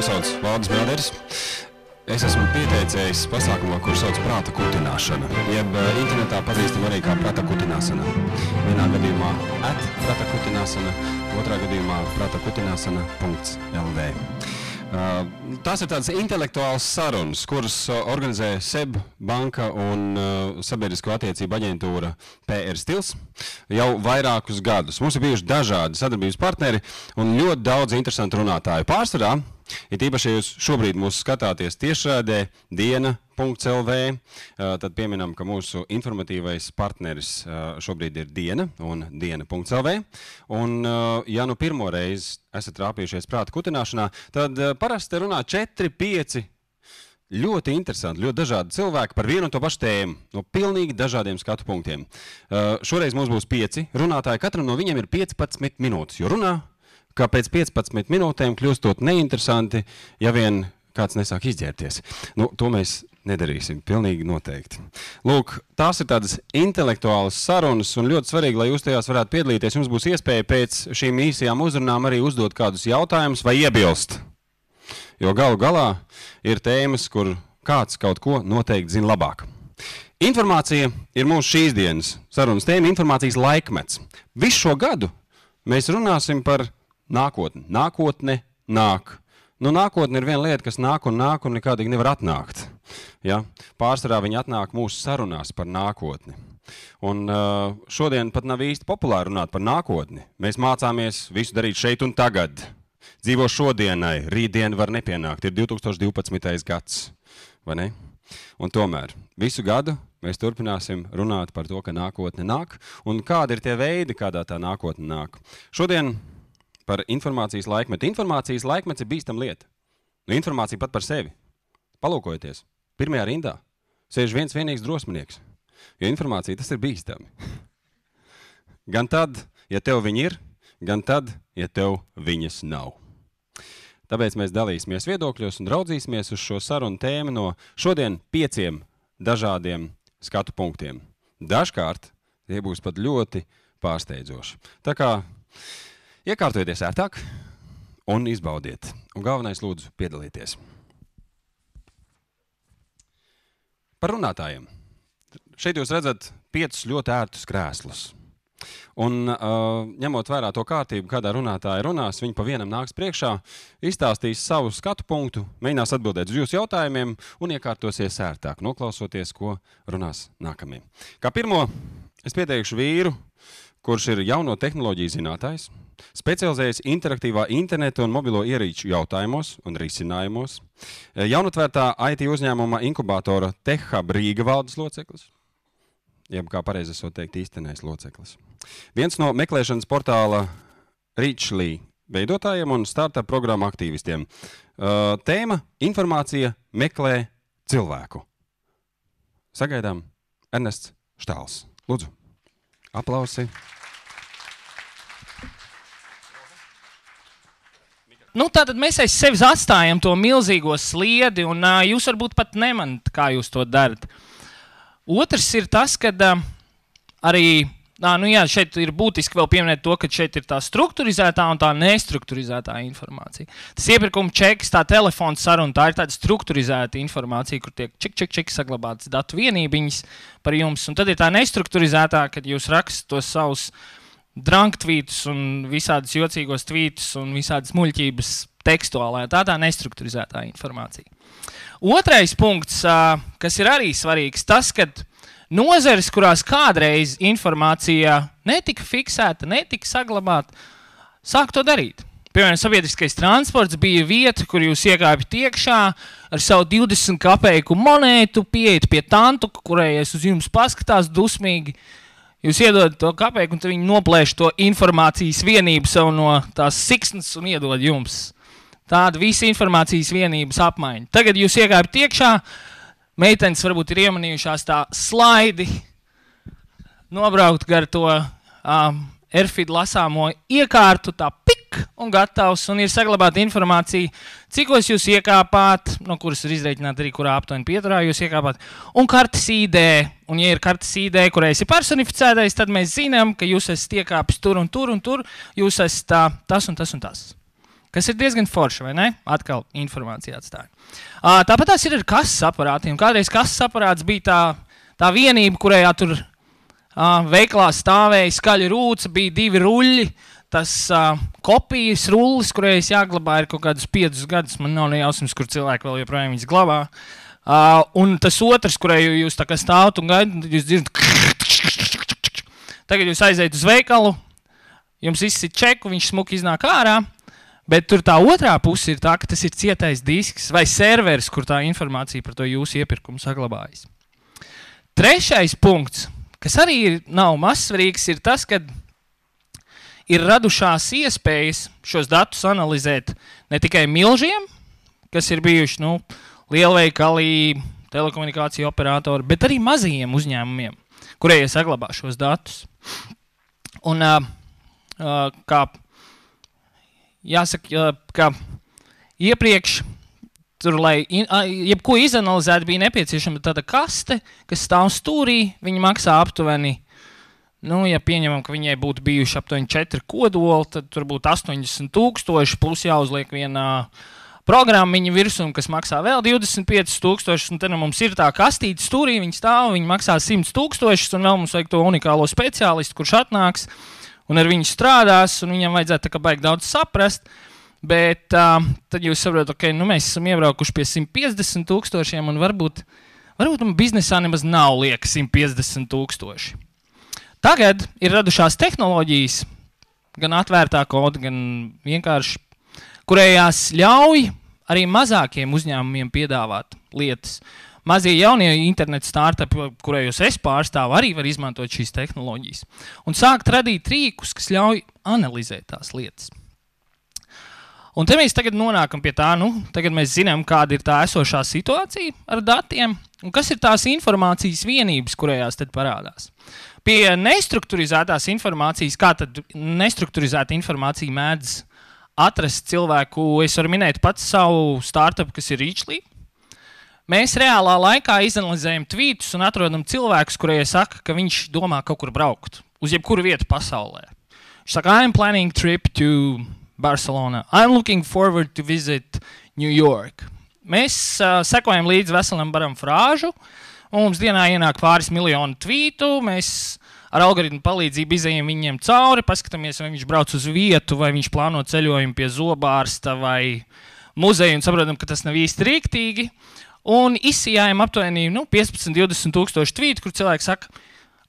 Mani sauc Valdis Mjoders. Es esmu pieteicējis pasākumā, kur sauc prāta kutināšana, jeb internetā pazīstam arī kā prāta kutināšana. Vienā gadījumā prāta kutināšana, otrā gadījumā prāta kutināšana.lv. Tās ir tādas intelektuālas sarunas, kuras organizē SEB banka un sabiedrisko attiecību aģentūra PR Stils jau vairākus gadus. Mums ir bijuši dažādi sadarbības partneri un ļoti daudz interesantu runātāju. Pārsvarā, ir īpaši, ja jūs šobrīd mūs skatāties tiešraidē Diena.lv, tad pieminam, ka mūsu informatīvais partneris šobrīd ir Diena un Diena.lv. Un, ja nu pirmo reizi esat trāpījušies prāta kutināšanā, tad parasti runā 4-5 ļoti interesanti, ļoti dažādi cilvēki par vienu un to pašu tēmu, no pilnīgi dažādiem skatu punktiem. Šoreiz mums būs 5 runātāji, katram no viņiem ir 15 minūtes, jo runā, ka pēc 15 minūtēm kļūstot neinteresanti, ja vien kāds nesāk izģērties. Nu, to mēs nedarīsim, pilnīgi noteikti. Lūk, tās ir tādas intelektuālas sarunas un ļoti svarīgi, lai jūs tajās varētu piedalīties. Jums būs iespēja pēc šīm īsajām uzrunām arī uzdot kādus jautājumus vai iebilst. Jo galu galā ir tēmas, kur kāds kaut ko noteikti zina labāk. Informācija ir mūsu šīs dienas sarunas tēma, informācijas laikmets. Visu šo gadu mēs runāsim par nākotni. Nākotne nāk. Nu, nākotne ir viena lieta, kas nāk un nekādīgi nevar atnākt. Ja? Pārsvarā viņi atnāk mūsu sarunās par nākotni. Un šodien pat nav īsti populāri runāt par nākotni. Mēs mācāmies visu darīt šeit un tagad. Dzīvo šodienai, rītdien var nepienākt. Ir 2012. gads, vai ne? Un tomēr visu gadu mēs turpināsim runāt par to, ka nākotne nāk un kādi ir tie veidi, kādā tā nākotne nāk. Šodien par informācijas laikmetu. Informācijas laikmets ir bīstama lieta. Nu, informācija pat par sevi. Palūkojieties, pirmajā rindā sēž viens vienīgs drosminieks, jo informācija tas ir bīstami. Gan tad, ja tev viņi ir, gan tad, ja tev viņas nav. Tāpēc mēs dalīsimies viedokļos un raudzīsimies uz šo sarunu tēmu no šodien 5 dažādiem skatu punktiem. Dažkārt tie būs pat ļoti pārsteidzoši. Tā kā iekārtojieties ērtāk un izbaudiet. Un galvenais lūdzu piedalīties. Par runātājiem. Šeit jūs redzat 5 ļoti ērtus krēslus. Un ņemot vērā to kārtību, kādā runātāja runās, viņi pa vienam nāks priekšā, izstāstīs savu skatu punktu, mēģinās atbildēt uz jūsu jautājumiem un iekārtosies ērtāk, noklausoties, ko runās nākamie. Kā pirmo, es pieteikšu vīru, kurš ir jauno tehnoloģiju zinātājs, specializējas interaktīvā interneta un mobilo ierīču jautājumos un risinājumos, jaunatvērtā IT uzņēmuma inkubātora TechHub Rīga valdes loceklis, jeb kā pareizi esot teikt īstenais loceklis. Viens no meklēšanas portāla Reachly veidotājiem un startup programmu aktīvistiem. Tēma – informācija meklē cilvēku. Sagaidām Ernests Štāls. Lūdzu, aplausi. Nu, tātad mēs aiz sevis atstājam to milzīgo sliedi, un jūs varbūt pat nemanat, kā jūs to darat. Otrs ir tas, ka arī, šeit ir būtiski vēl pieminēt to, ka šeit ir tā strukturizētā un tā nestrukturizētā informācija. Tas iepirkuma čeks, tā telefona saruna, tā ir tāda strukturizēta informācija, kur tiek čik saglabātas datu vienībiņas par jums. Un tad ir tā nestrukturizētā, kad jūs rakstat tos savus dranktvītus un visādas jocīgos tvītus un visādas muļķības tekstuālā. Tā nestrukturizētā informācija. Otrais punkts, kas ir arī svarīgs, tas, ka nozares, kurās kādreiz informācija netika fiksēta, netika saglabāta, sāk to darīt. Piemēram, sabiedriskais transports bija vieta, kur jūs iekāpjat iekšā ar savu 20 kapeiku monētu, pieiet pie tantu, kurējies uz jums paskatās dusmīgi. Jūs iedodat to kapeiku, un viņi noplēš to informācijas vienību sev no tās siksnas un iedod jums. Tāda visa informācijas vienības apmaiņa. Tagad jūs iekāpjat iekšā, meitenes varbūt ir iemanījušās tā slaidi, nobraukt gar to Airfeed lasāmo iekārtu, tā pik un gatavs, un ir saglabāta informācija, cikos jūs iekāpāt, no kuras ir izreikināt arī, kurā aptuveni pieturā jūs iekāpāt, un kartes ID. Un, ja ir kartes ID, kurais ir personificētais, tad mēs zinām, ka jūs esat iekāpis tur un tur un tur, jūs esat tas un tas un tas. kas ir diezgan forši, vai ne? Atkal informācija atstāja. Tāpat tās ir ar kases aparātiem. Kādreiz kases aparāts bija tā vienība, kurējā tur veiklā stāvēja skaļa rūca, bija 2 ruļļi, tas kopijas rullis, kurējais jāglabā ir kaut kādus 5 gadus, man nav nejausmas, kur cilvēki vēl joprojām viņas glabā. Un tas otrs, kurēju jūs tā kā stāvat un gaidat, jūs dzirdat, tagad jūs aiziet uz veikalu, jums izsit čeku, viņš smuki iznāk ārā, bet tur tā otrā puse ir tā, ka tas ir cietais disks vai serveris, kur tā informācija par to jūsu iepirkumu saglabājas. Trešais punkts, kas arī nav mazsvarīgs, ir tas, ka ir radušās iespējas šos datus analizēt ne tikai milžiem, kas ir bijuši, lielveikali, telekomunikāciju operatori, bet arī mazajiem uzņēmumiem, kurēji saglabā šos datus. Un kā jāsaka, ka iepriekš, tur, lai jebko izanalizēt, bija nepieciešama tāda kaste, kas stāv stūrī, viņa maksā aptuveni, ja pieņemam, ka viņai būtu bijuši aptuveni 4 kodoli, tad tur būtu 80,000, plus jāuzliek vienā programmiņa virsum, kas maksā vēl 25,000, un tad mums ir tā kastīte stūrī, viņa stāv, viņa maksā 100,000, un vēl mums vajag to unikālo speciālistu, kurš atnāks, un ar viņu strādās, un viņam vajadzētu tā kā baigi daudz saprast, bet tad jūs saprotat, ka mēs esam iebraukuši pie 150,000, un varbūt biznesā nemaz nav lieka 150,000. Tagad ir radušās tehnoloģijas, gan atvērtā koda, gan vienkārši, kurējās ļauj arī mazākiem uzņēmumiem piedāvāt lietas. Mazie jaunie internetu startupi, kurējos es pārstāvu, arī var izmantot šīs tehnoloģijas. Un sākt radīt rīkus, kas ļauj analizēt tās lietas. Un te mēs tagad nonākam pie tā, tagad mēs zinām, kāda ir tā esošā situācija ar datiem, un kas ir tās informācijas vienības, kurējās tad parādās. Pie nestrukturizētās informācijas, kā tad nestrukturizēta informācija mēdz atrast cilvēku, es varu minēt pats savu startupu, kas ir Reachly. Mēs reālā laikā izanalizējam tvītus un atrodam cilvēkus, kuriem saka, ka viņš domā kaut kur braukt, uz jebkuru vietu pasaulē. Viņš saka, I'm planning trip to Barcelona. I'm looking forward to visit New York. Mēs sekojam līdz veselam baram frāžu, un mums dienā ienāk pāris miljonu tvītu, mēs ar algoritmu palīdzību izejam viņiem cauri, paskatāmies, vai viņš brauc uz vietu, vai viņš plāno ceļojumu pie zobārsta vai muzeju, un saprotam, ka tas nav īsti rīktīgi. Un izsijājam aptuveni 15-20,000 tvītu, kur cilvēki saka,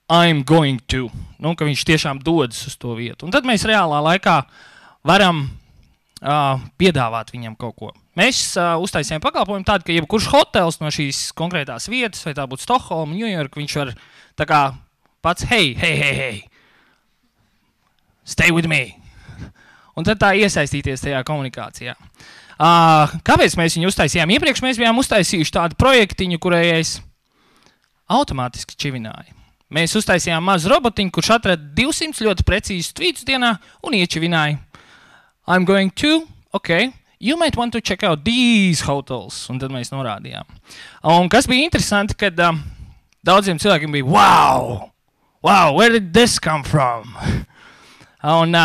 I'm going to, ka viņš tiešām dodas uz to vietu. Un tad mēs reālā laikā varam piedāvāt viņam kaut ko. Mēs uztaisījām pakalpojumu tādu, ka jebkurš hotels no šīs konkrētās vietas, vai tā būtu Stokholma, New York, viņš var tā kā pats, hey, stay with me. Un tad tā iesaistīties tajā komunikācijā. Kāpēc mēs viņu uztaisījām? Iepriekš mēs bijām uztaisījuši tādu projektiņu, kurējais automātiski čivināja. Mēs uztaisījām mazu robotiņu, kurš atrada 200 ļoti precīzus tvītus dienā un iečivināja. I'm going to, okay, you might want to check out these hotels. Un tad mēs norādījām. Un kas bija interesanti, kad daudziem cilvēkiem bija, wow, where did this come from? Un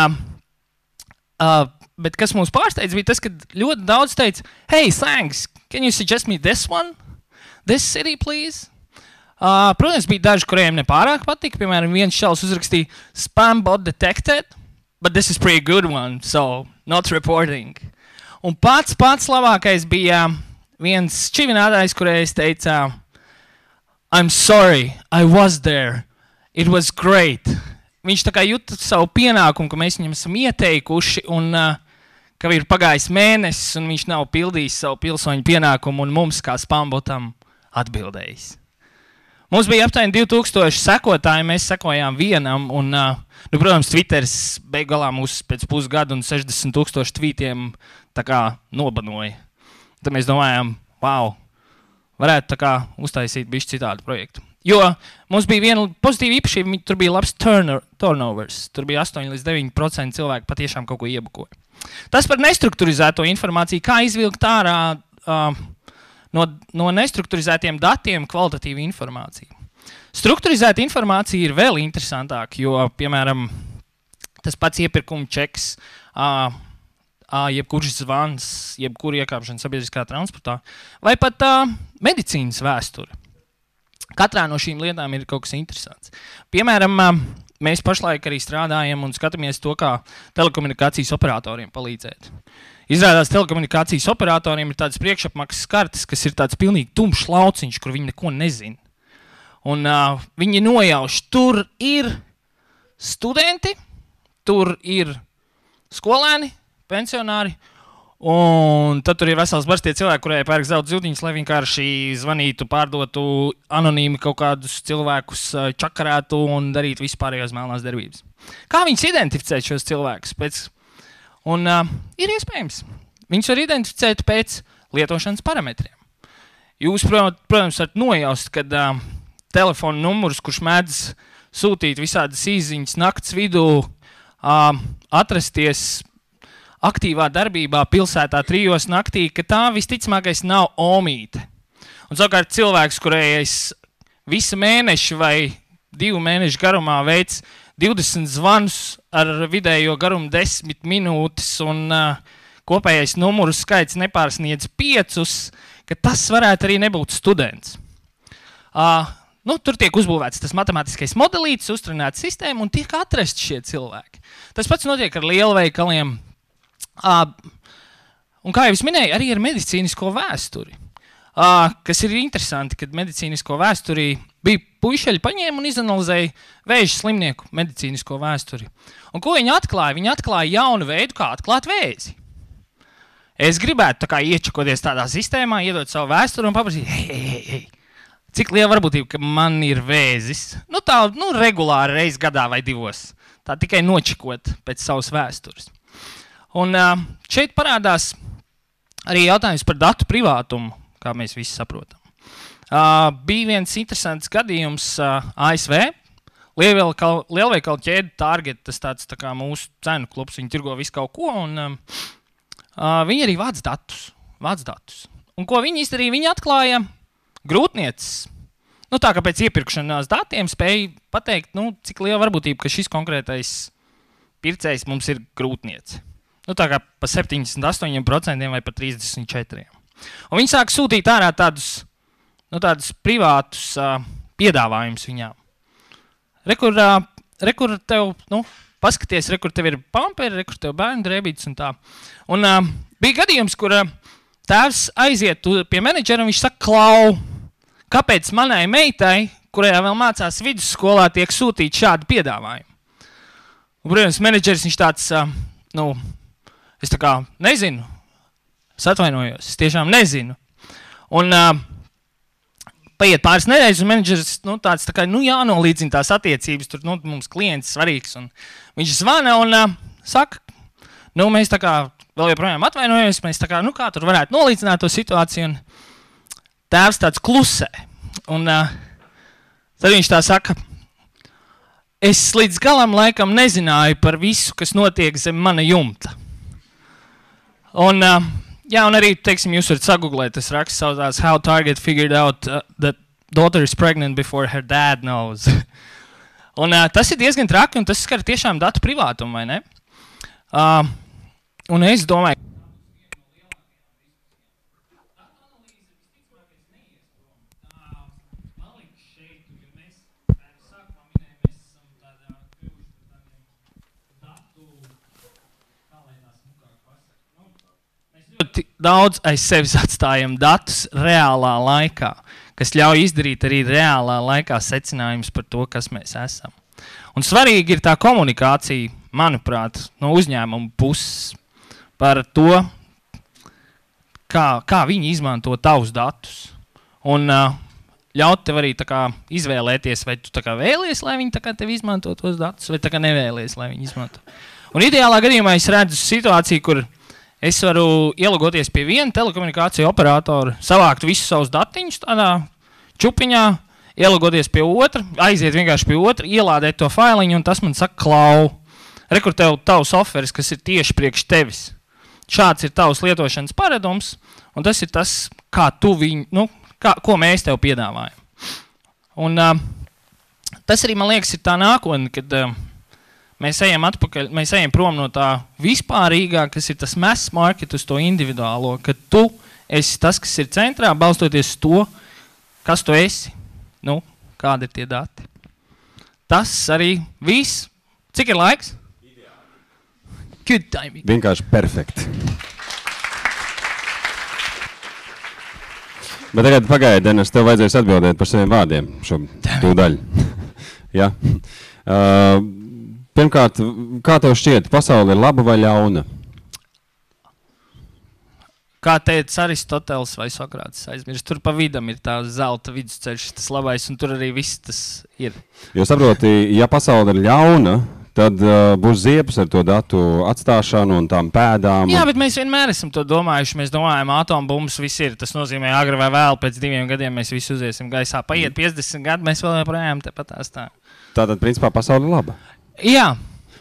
bet kas mums pārsteidz bija tas, ka ļoti daudz teica, hey, thanks, can you suggest me this one? This city, please? Protams, bija daži, kuriem nepārāk patika. Piemēram, viens šals uzrakstīja spam bot detected, but this is pretty good one, so not reporting. Un pats labākais bija viens čivinātājs, kurējais teica, I'm sorry, I was there. It was great. Viņš tā kā jūta savu pienākumu, ka mēs viņam esam ieteikuši un ka ir pagājis mēnesis un viņš nav pildījis savu pilsoņu pienākumu un mums kā spambotam atbildējis. Mums bija aptuveni 2000 sekotāji, mēs sekojām vienam un, protams, Twitteris beiggalā mūs pēc pusgada un 60,000 tvītiem tā kā nobanoja. Tad mēs domājām, wow, varētu tā kā uztaisīt bišķi citādu projektu. Jo mums bija viena pozitīva īpašība, tur bija labs turnovers. Tur bija 8-9% cilvēku patiešām kaut ko iebukoja. Tas par nestrukturizēto informāciju, kā izvilkt ārā no nestrukturizētiem datiem kvalitatīvu informāciju. Strukturizēta informācija ir vēl interesantāka, jo, piemēram, tas pats iepirkuma čeks, jebkurš zvans, jebkura iekāpšana sabiedriskā transportā, vai pat medicīnas vēsture. Katrā no šīm lietām ir kaut kas interesants. Piemēram, mēs pašlaik arī strādājam un skatāmies to, kā telekomunikācijas operatoriem palīdzēt. Izrādās, telekomunikācijas operatoriem ir tādas priekšapmaksas kartes, kas ir tāds pilnīgi tumšs lauciņš, kur viņi neko nezina. Un viņi nojauš, tur ir studenti, tur ir skolēni, pensionāri, un tad tur ir vesels bars tie cilvēki, kurēji pērk zelta ziltiņas, lai vienkārši zvanītu, pārdotu anonīmi kaut kādus cilvēkus, čakarētu un darītu vispārējās melnās darbības. Kā viņus identificēt šos cilvēkus? Un ir iespējams. Viņus var identificēt pēc lietošanas parametriem. Jūs, protams, varat nojaust, kad telefona numurs, kurš mēdz sūtīt visādas īziņas nakts vidū, atrasties aktīvā darbībā pilsētā 3 naktī, ka tā visticamākais nav omīte. Un savukārt cilvēks, kurējais visu mēnešu vai 2 mēnešu garumā veic 20 zvanus ar vidējo garumu 10 minūtes un kopējais numuru skaits nepārsniedz 5, ka tas varētu arī nebūt students. Tur tiek uzbūvēts tas matemātiskais modelītis, uztrenēta sistēma un tiek atrasti šie cilvēki. Tas pats notiek ar lielveikaliem. Un kā jau es minēju, arī ar medicīnisko vēsturi. Kas ir interesanti, kad medicīnisko vēsturi bija puišeļi paņēma un izanalizēja vēža slimnieku medicīnisko vēsturi. Un ko viņi atklāja? Viņi atklāja jaunu veidu, kā atklāt vēzi. Es gribētu tā kā iečakoties tādā sistēmā, iedot savu vēsturi un paprasīt, hei, cik liela varbūtība, ka man ir vēzis? Regulāri reiz gadā vai 2. Tā tikai nočikot pēc savas vēstures. Un šeit parādās arī jautājums par datu privātumu, kā mēs visi saprotam. Bija viens interesants gadījums ASV. Lielveikalu ķēde Target, tas tāds tā kā mūsu cenu klubs, viņi tirgo visu kaut ko, un viņi arī vāc datus. Un ko viņi izdarīja? Viņi atklāja grūtniecis. Tā kā pēc iepirkšanās datiem spēja pateikt, cik liela varbūtība, ka šis konkrētais pircējs mums ir grūtnieci. Tā kā pa 78% vai pa 34%. Un viņi sāk sūtīt ārā tādus privātus piedāvājumus viņām. Rekur tev, paskaties, rekur tev ir pamperi, rekur tev bērnu drēbītes un tā. Un bija gadījums, kur tēvs aiziet pie menedžera un viņš saka, Klau, kāpēc manai meitai, kurajā vēl mācās vidusskolā, tiek sūtīt šādu piedāvājumu? Un, protams, menedžeris viņš tāds, es tā kā nezinu, es atvainojos, es tiešām nezinu. Un paiet pāris nedēļas, un menedžeris tāds tā kā, jānolīdzina tās attiecības, tur mums klients svarīgs, un viņš zvana un saka, mēs tā kā vēl joprojām atvainojamies, mēs tā kā, kā tur varētu nolīdzināt to situāciju, un tēvs tāds klusē. Un tad viņš tā saka, es līdz galam laikam nezināju par visu, kas notiek zem mana jumta. Un arī, teiksim, jūs varat sagooglēt, tas raksts saucās How Target Figured Out that Daughter is Pregnant Before Her Dad Knows. Un tas ir diezgan traki, un tas skar tiešām datu privātumu, vai ne? Un es domāju, daudz aiz sevis atstājam datus reālā laikā, kas ļauj izdarīt arī reālā laikā secinājumus par to, kas mēs esam. Un svarīgi ir tā komunikācija, manuprāt, no uzņēmuma puses par to, kā viņi izmanto tavus datus. Un ļaut tev arī tā kā izvēlēties, vai tu tā kā vēlies, lai viņi tā kā tev izmanto tos datus, vai tā kā nevēlies, lai viņi izmanto. Un ideālā gadījumā es redzu situāciju, kur es varu ielogoties pie viena telekomunikāciju operatora, savākt visus savus datiņus tādā čupiņā, ielogoties pie otra, aiziet vienkārši pie otra, ielādēt to failiņu, un tas man saka, Klau, rekur tev tavs oferis, kas ir tieši priekš tevis. Šāds ir tavs lietošanas paradums, un tas ir tas, kā tu viņu, ko mēs tev piedāvājam. Un tas arī, man liekas, ir tā nākotne, kad Mēs ejam atpakaļ, mēs ejam prom no tā vispārīgā, kas ir tas mass market uz to individuālo, ka tu esi tas, kas ir centrā, balstoties to, kas tu esi. Nu, kādi ir tie dati? Tas arī viss. Cik ir laiks? Good timing. Vienkārši perfekti. Bet tagad pagaidi, Denis, tev vajadzēs atbildēt par saviem vārdiem šo tūdaļu. Ja? Pirmkārt, kā tev šķiet, pasaule ir laba vai ļauna? Kā teica Aristoteles vai Sokrātes aizmirst, tur pa vidam ir tā zelta vidusceļš, tas labais, un tur arī viss tas ir. Jo saproti, ja pasaule ir ļauna, tad būs ziepes ar to datu atstāšanu un tām pēdām. Jā, bet mēs vienmēr esam to domājuši. Mēs domājam, atombumbas viss ir. Tas nozīmē, agri vai vēl pēc 2 gadiem mēs visi uziesim gaisā. Paiet 50 gadi, mēs vēl joprojām tepat tā. Tātad, principā, pasaule ir laba? Jā.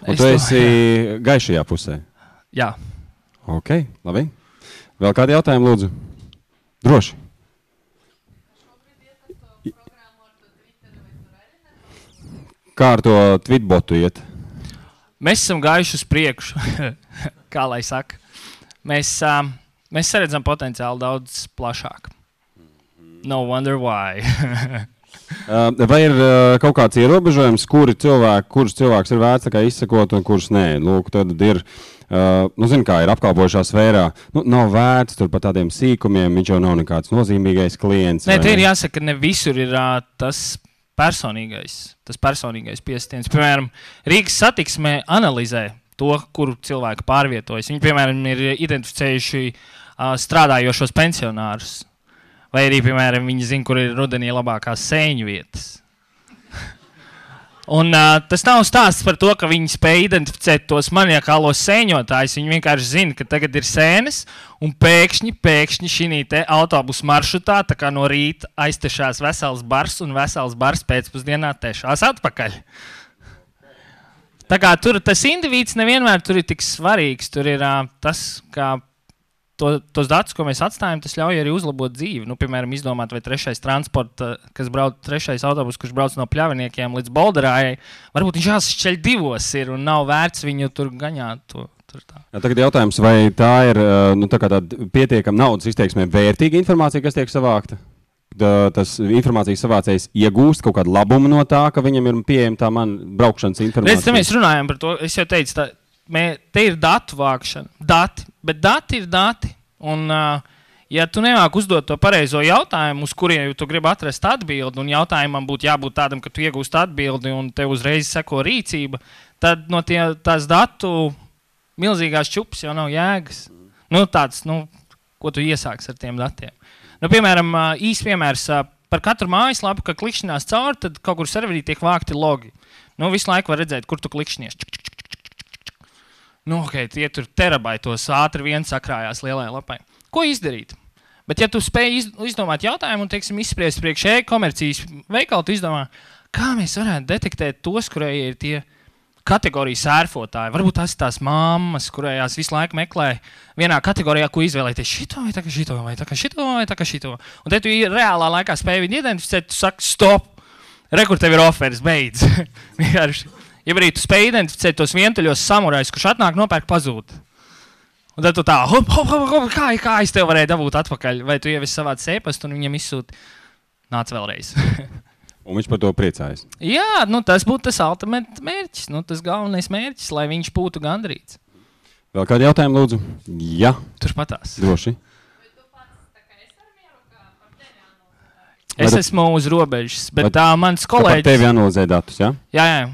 Un tu esi gaišajā pusē? Jā. Ok, labi. Vēl kādi jautājumi, lūdzu? Droši. Kā ar to tweetbotu iet? Mēs esam gājuši uz priekšu, kā lai saka. Mēs saredzam potenciāli daudz plašāk. No wonder why. Vai ir kaut kāds ierobežojums, kurus cilvēks ir vērts izsekot un kurus nē? Lūk, tad ir, zinu kā, ir apkalpojušā sfērā, nav vērts tur par tādiem sīkumiem, viņš jau nav nekāds nozīmīgais klients. Nē, te ir jāsaka, ka ne visur ir tas personīgais piestiens. Piemēram, Rīgas satiksmē analizē to, kuru cilvēku pārvietojas. Viņi, piemēram, ir identificējuši strādājošos pensionārus. Vai arī, piemēram, viņi zina, kur ir rudenī labākās sēņu vietas. Un tas nav stāsts par to, ka viņi spēj identificēt tos maniakālos sēņotājus. Viņi vienkārši zina, ka tagad ir sēnes, un pēkšņi šī te autobusu maršrutā, tā kā no rīta aiztešās vesels bars, un vesels bars pēcpusdienā tešās atpakaļ. Tā kā tur tas indivīds nevienmēr tur ir tik svarīgs. Tur ir tas, kā tos datus, ko mēs atstājam, tas ļauj arī uzlabot dzīvi. Piemēram, izdomāt, vai trešais autobus, kurš brauc no Pļaviniekiem līdz Bolderājai, varbūt viņš jāsšķeļ 2 ir un nav vērts viņu tur gaņāt. Tagad jautājums, vai tā ir tāda pietiekama naudas izteiksmē vērtīga informācija, kas tiek savākta? Tas informācijas savācējs iegūst kaut kādu labumu no tā, ka viņam ir pieejama tā man braukšanas informācija? Redz, te mēs runājam par to, es jau teicu, te ir datu vākšana, bet dati ir dati. Un, ja tu nemāk uzdot to pareizo jautājumu, uz kuriem tu gribi atrast atbildi, un jautājumam būtu jābūt tādam, ka tu iegūst atbildi un tev uzreiz seko rīcība, tad no tās datu milzīgās čupas jau nav jēgas. Ko tu iesāks ar tiem datiem? Piemēram, piemērs par katru mājaslapu, ka klikšķinās cauri, tad kaut kur serverī tiek vākti logi. Visu laiku var redzēt, kur tu klikšķinies. Tie tur terabaitos ātri vien sakrājās lielai lapai. Ko izdarīt? Bet ja tu spēj izdomāt jautājumu un, teiksim, izspriest priekš e-komercijas veikalu, tu izdomā, kā mēs varētu detektēt tos, kurai ir tie kategorijas sērfotāji. Varbūt tās mammas, kurējās visu laiku meklē vienā kategorijā, ko izvēlēties šito vai tā kā šito, vai tā kā šito, vai tā kā šito. Un te tu reālā laikā spēj viņu identificēt, tu saki, stop, rekur tev ir ofers, beidz. Ja arī tu spēj identificēt tos vientuļos samurajus, kurš atnāk nopērk pazūt. Un tad tu tā, kā es tev varēju dabūt atpakaļ? Vai tu jau esi savāds e-pastu un viņam izsūti? Nāc vēlreiz. Un viņš par to priecājas? Jā, tas būtu tas ultimate mērķis, tas galvenais mērķis, lai viņš būtu gandrīz. Vēl kādi jautājumi, lūdzu? Jā. Turpatās. Droši. Es esmu uz robežas, bet mans kolēģis... Par tevi analizē datus, jā? Jā.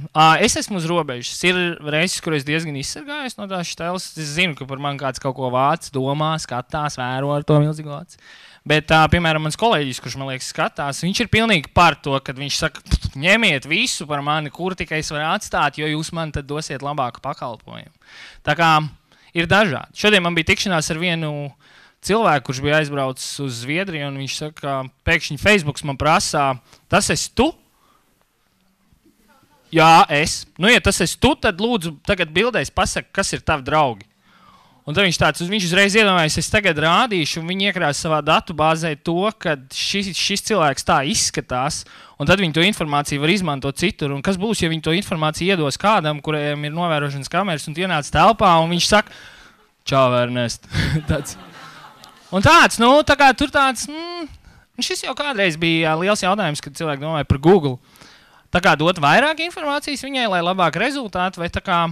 Es esmu uz robežas. Ir reizes, kur es diezgan izsargājos no tās šteles. Es zinu, ka par mani kāds kaut ko vāc, domā, skatās, vēro ar to milzīgu vācu. Bet, piemēram, mans kolēģis, kurš man liekas skatās, viņš ir pilnīgi par to, kad viņš saka, ņemiet visu par mani, kur tikai es varu atstāt, jo jūs man tad dosiet labāku pakalpojumu. Tā kā ir dažādi. Šodien man bija tikšanās ar vienu cilvēku, kurš bija aizbraucis uz Zviedriju, un viņš saka, pēkšņi Facebooks man prasā, tas esi tu? Jā, es. Ja tas esi tu, tad lūdzu tagad bildēs pasaka, kas ir tavi draugi. Un tad viņš uzreiz iedomājas, es tagad rādīšu, un viņi iekrās savā datubāzē to, ka šis cilvēks tā izskatās, un tad viņi to informāciju var izmantot citur. Un kas būs, ja viņi to informāciju iedos kādam, kuriem ir novērošanas kameras, un ienāc telpā, un viņš saka, čau, Ernest. Un tāds, tā kā tur tāds, šis jau kādreiz bija liels jautājums, kad cilvēki domāja par Google. Tā kā dot vairāk informācijas viņai, lai labāk rezultāti, vai tā kā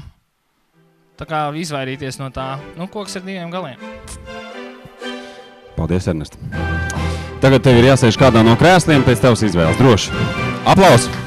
izvairīties no tā, koks ar diviem galiem. Paldies, Ernest. Tagad tev ir jāsēž kādā no krēsliem pēc tavas izvēles. Droši. Aplausi!